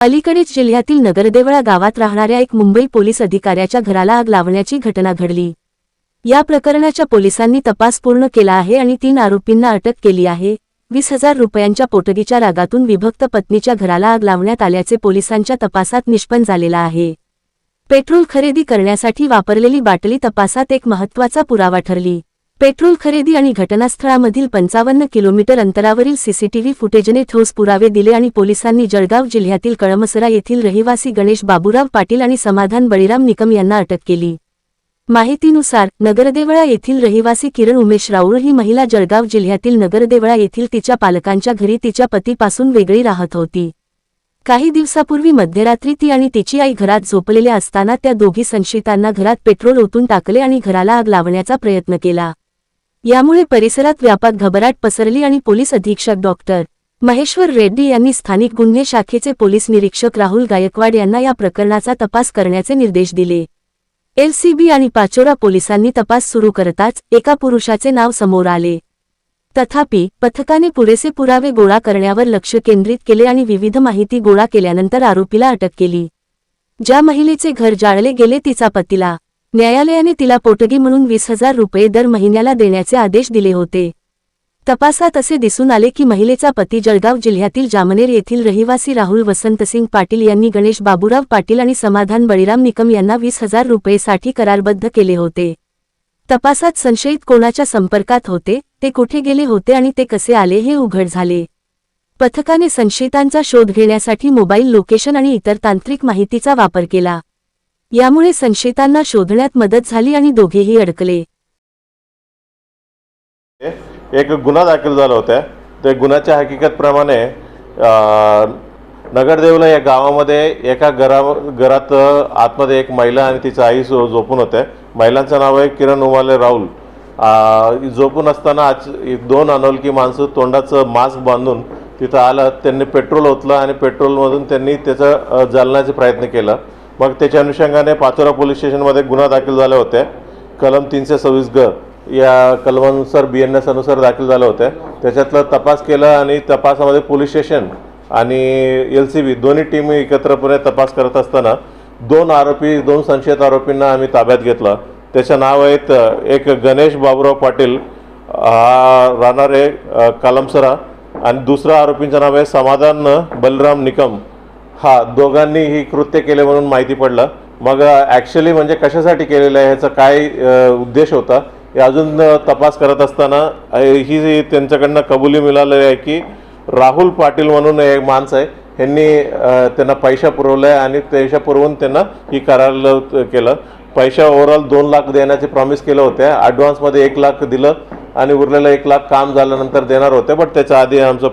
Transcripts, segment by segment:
अलीकडेच जिल्ह्यातील नगरदेवळा गावात राहणाऱ्या एक मुंबई पोलीस अधिकाऱ्याच्या घराला आग लावण्याची घटना घडली। या प्रकरणाच्या पोलिसांनी तपास पूर्ण केला आहे आणि 3 आरोपींना अटक केली आहे। 20,000 रुपयांच्या पोटगीच्या रागातून विभक्त पत्नीच्या घराला आग लावण्यात आल्याचे पोलिसांच्या तपासात निष्पन्न झालेला आहे। पेट्रोल खरेदी करण्यासाठी वापरलेली बाटली तपासात एक महत्त्वाचा पुरावा ठरली। पेट्रोल खरेदी आणि घटनास्थळामधील 55 किलोमीटर अंतरावरील सीसीटीव्ही फुटेजने ठोस पुरावे दिले आणि पोलिसांनी जळगाव जिल्ह्यातील कळमसरा येथील रहिवासी गणेश बाबूराव पाटील आणि समाधान बळीराम निकम यांना अटक केली। माहितीनुसार नगरदेवळा येथील रहिवासी किरण उमेश राऊळ ही महिला जळगाव जिल्ह्यातील नगरदेवळा येथील तिच्या पालकांच्या घरी तिच्या पतीपासून वेगळी राहत होती। काही दिवसापूर्वी मध्यरात्री ती आणि तिची आई घरात झोपलेल्या असताना त्या दोघी संशयितांना घरात पेट्रोल ओतून टाकले आणि घराला आग लावण्याचा प्रयत्न केला। यामुळे परिसरात व्यापक घबराट पसरली आणि पोलीस अधीक्षक डॉक्टर महेश्वर रेड्डी यांनी स्थानिक गुन्हे शाखेचे पोलीस निरीक्षक राहुल गायकवाड यांना या प्रकरणाचा तपास करण्याचे निर्देश दिले। एलसीबी आणि पाचोरा पोलिसांनी तपास सुरू करताच एका पुरुषाचे नाव समोर आले। तथापि पथकाने पुरेसे पुरावे गोळा करण्यावर लक्ष केंद्रित केले आणि विविध माहिती गोळा केल्यानंतर आरोपीला अटक केली। ज्या महिलेचे घर जाळले गेले तिचा पतीला न्यायालयाने तिला पोटगी म्हणून 20,000 रुपये दर महिन्याला देण्याचे आदेश दिले होते। तपासात असे दिसून आले की महिलेचा पती जळगाव जिल्ह्यातील जामनेर येथील रहिवासी राहुल वसंतसिंग पाटील यांनी गणेश बाबूराव पाटील आणि समाधान बळीराम निकम यांना 20,000 रुपयेसाठी करारबद्ध केले होते। तपासात संशयित कोणाच्या संपर्कात होते, ते कुठे गेले होते आणि ते कसे आले हे उघड झाले। पथकाने संशयितांचा शोध घेण्यासाठी मोबाईल लोकेशन आणि इतर तांत्रिक माहितीचा वापर केला। यामुळे संशयितांना शोधण्यात मदत झाली आणि दोघेही अडकले। एक गुन्हा दाखल झाला होता। त्या गुन्ह्याच्या हकीकतप्रमाणे नगरदेवला या गावामध्ये एका घरात आतमध्ये एक महिला आणि तिची आई झोपून होते। महिलांचं नाव आहे किरण उमाले राहुल। झोपून असताना 2 अनोळखी माणसं तोंडाचं मास्क बांधून तिथं आलं। त्यांनी पेट्रोल ओतलं आणि पेट्रोलमधून त्यांनी त्याचं जाळण्याचा प्रयत्न केला। मग त्याच्या अनुषंगाने पाचोरा पोलीस स्टेशनमध्ये गुन्हा दाखल झाला होता। कलम 326 ग या कलमानुसार BNS अनुसार दाखल झालं होतं। त्याच्यातला तपास केला आणि तपासामध्ये पोलीस स्टेशन आणि LCB दोन्ही टीम एकत्रपणे तपास करत असताना 2 संशयित आरोपींना आम्ही ताब्यात घेतला। त्याचे नाव आहेत एक गणेश बाबूराव पाटील राहणार आहे कलमसरा आणि दुसरा आरोपींचं नाव आहे समाधान बलराम निकम। दोघांनी ही कृत्य केले म्हणून माहिती पडलं। मग ॲक्च्युअली म्हणजे कशासाठी केलेलं आहे ह्याचा काय उद्देश होता हे अजून तपास करत असताना ही त्यांच्याकडनं कबुली मिळालेली आहे की राहुल पाटील म्हणून एक माणूस आहे, ह्यांनी त्यांना पैसा पुरवला आणि पैसा पुरवून त्यांना ही करायला केलं। पैसा ओव्हरऑल 2 लाख देण्याचे प्रॉमिस केलं होतं। ॲडव्हान्समध्ये 1 लाख दिलं आणि उरलेलं 1 लाख काम झाल्यानंतर देणार होते, बट त्याच्या आधी आमचं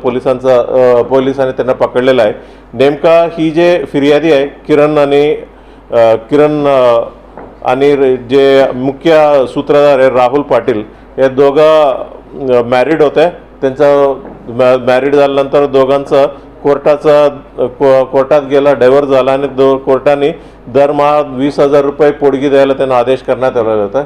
पोलिसांनी त्यांना पकडलेलं आहे। नेमका ही जे फिर्यादी आहे किरण आणि जे मुख्य सूत्रधार आहे राहुल पाटील, हे दोघं मॅरिड होते। त्यांचं मॅरिड झाल्यानंतर दोघांचं कोर्टात गेला, डायव्हर्स झाला आणि कोर्टाने दरमहा 20,000 रुपये पोटगी द्यायला त्यांना आदेश करण्यात आलेला होता।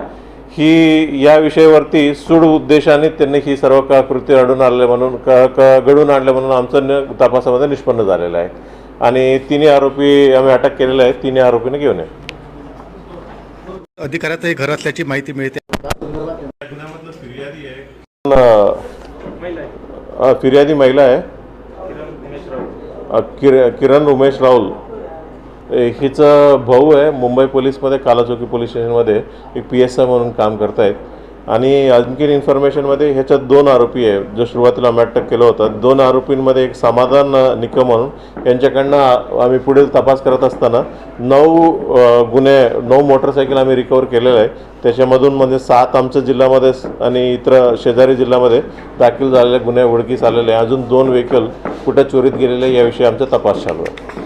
ही या विषयावरती सूड उद्देशाने त्यांनी ही सर्व कृत्य घडून आणले म्हणून आमचं तपासामध्ये निष्पन्न झालेलं आहे आणि 3 आरोपी आम्ही अटक केलेले आहेत। 3 आरोपीने घेऊन आहे। अधिकाऱ्यातही घर असल्याची माहिती मिळते। फिर्यादी महिला आहे किरण उमेश राहुल। हिचा भाऊ आहे मुंबई पोलीसमध्ये कालाचौकी पोलीस स्टेशनमध्ये एक PSI म्हणून काम करत आहेत आणि आणखीन इन्फॉर्मेशनमध्ये ह्याच्यात 2 आरोपी आहे जो सुरुवातीला आम्ही अटक केलं होतं। 2 आरोपींमध्ये एक समाधान निकम म्हणून यांच्याकडनं आम्ही पुढील तपास करत असताना 9 मोटरसायकल आम्ही रिकवर केलेलं आहे। त्याच्यामधून म्हणजे 7 आमच्या जिल्ह्यामध्ये आणि इतर शेजारी जिल्ह्यामध्ये दाखल झालेले गुन्हे उघडकीस आलेले आहे। अजून 2 व्हेकल कुठे चोरीत गेलेले याविषयी आमचा तपास चालू आहे।